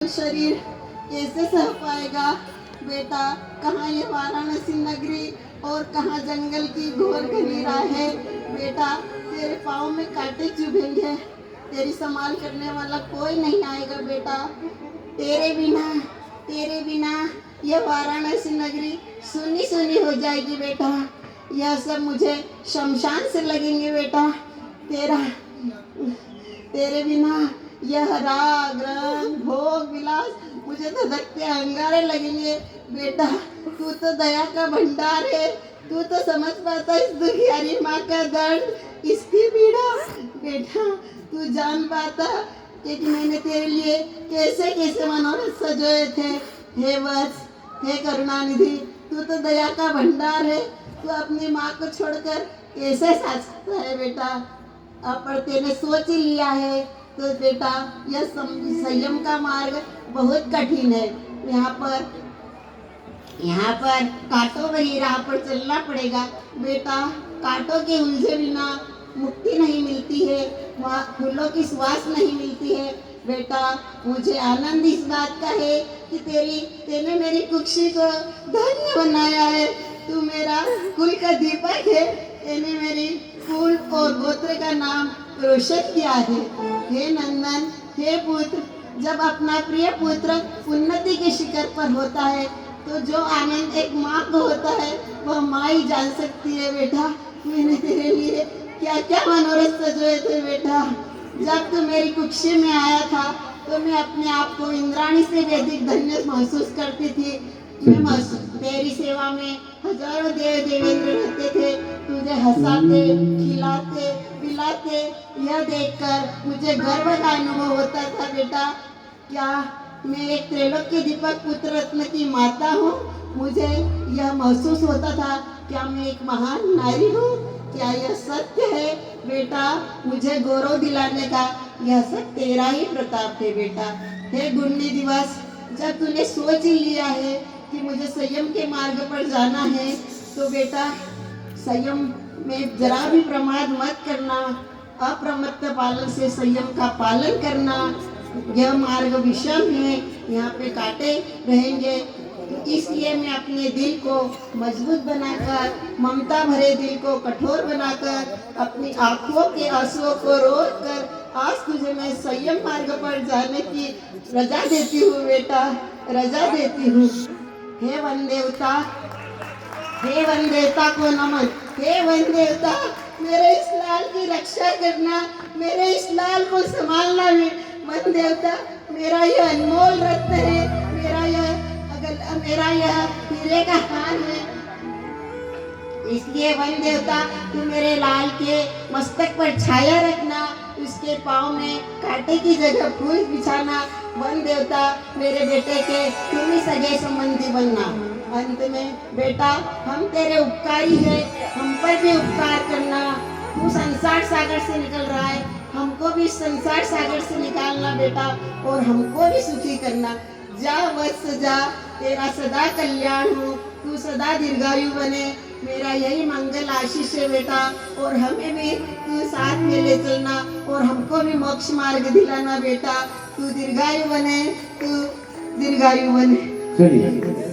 शरीर कैसे सह पाएगा बेटा। कहाँ ये वाराणसी नगरी और कहाँ जंगल की घोर घनी राहें बेटा। तेरे पाँव में कांटे चुभेंगे, तेरी संभाल करने वाला कोई नहीं आएगा बेटा। तेरे बिना यह वाराणसी नगरी सुनी सुनी हो जाएगी बेटा। यह सब मुझे शमशान से लगेंगे बेटा। तेरे बिना यह राग रंग भोग विलास मुझे धधकते अंगारे लगेंगे बेटा। तू तो दया का भंडार है, तू तो समझ पाता इस दुखियारी माँ का दर्द, इसकी पीड़ा बेटा। तू जान पाता कि मैंने तेरे लिए कैसे कैसे मनोरथ सजोए थे। हे वत्स, हे करुणानिधि, तू तो दया का भंडार है, तू अपनी माँ को छोड़कर कैसे साथ सकता है बेटा। अब पर तेने सोच ही लिया है तो बेटा यह संयम का मार्ग बहुत कठिन है। यहाँ पर कांटों भरी राह पर चलना पड़ेगा बेटा। कांटों के उलझे बिना मुक्ति नहीं मिलती है, वहाँ फूलों की सुवास नहीं मिलती है बेटा। मुझे आनंद इस बात का है कि तेने मेरी कुक्षी को धन्य बनाया है। तू मेरा कुल का दीपक है, तेने मेरी कुल और गोत्र का नाम रोशन किया है। हे नंदन, हे पुत्र, जब अपना प्रिय पुत्र उन्नति के शिखर पर होता है तो जो आनंद एक माँ को होता है वह माँ ही जान सकती है बेटा। मैंने तेरे लिए क्या क्या मनोरथ सजोए थे बेटा। जब तू मेरी कुक्षी में आया था तो मैं अपने आप को इंद्राणी से भी अधिक धन्य महसूस करती थी। तेरी सेवा में हजारों देव देवेंद्र रहते थे, तुझे हंसाते खिलाते पिलाते यह देखकर मुझे गर्व का अनुभव होता था बेटा। क्या मैं एक त्रैलोक्य दीपक पुत्र रत्न की माता हूँ। मुझे यह महसूस होता था क्या मैं एक महान नारी हूँ। क्या यह सत्य है बेटा। मुझे गौरव दिलाने का यह सब तेरा ही प्रताप है बेटा। हे गुण्य दिवस, जब तूने सोच ही लिया है कि मुझे संयम के मार्ग पर जाना है तो बेटा संयम में जरा भी प्रमाद मत करना। अप्रमत्त पालन से संयम का पालन करना। यह मार्ग विषम है, यहाँ पे कांटे रहेंगे, इसलिए मैं अपने दिल को मजबूत बनाकर, ममता भरे दिल को कठोर बनाकर, अपनी आंखों के आंसुओं को रोक कर आज तुझे मैं संयम मार्ग पर जाने की रजा देती हूँ बेटा, रजा देती हूँ। हे वन देवता, हे वन देवता को नमन। हे वन देवता, मेरे इस लाल की रक्षा करना, मेरे इस लाल को संभालना। वन देवता, मेरा यह अनमोल रत्न है, मेरा यह हीरे का हार है, इसलिए वन देवता तू मेरे लाल के मस्तक पर छाया रखना, उसके पाँव में कांटे की जगह फूल बिछाना। वन देवता, मेरे बेटे के तुम ही सगे संबंधी बनना। अंत में बेटा हम तेरे उपकारी है, हम पर भी उपकार करना। तू संसार सागर से निकल रहा है, हमको भी संसार सागर से निकालना बेटा, और हमको भी सुखी करना। जा वत्स जा, तेरा सदा कल्याण हो, तू सदा दीर्घायु बने, मेरा यही मंगल आशीष है बेटा। और हमें भी तू साथ में ले चलना और हमको भी मोक्ष मार्ग दिलाना बेटा। तू दीर्घायु बने, तू दीर्घायु बने।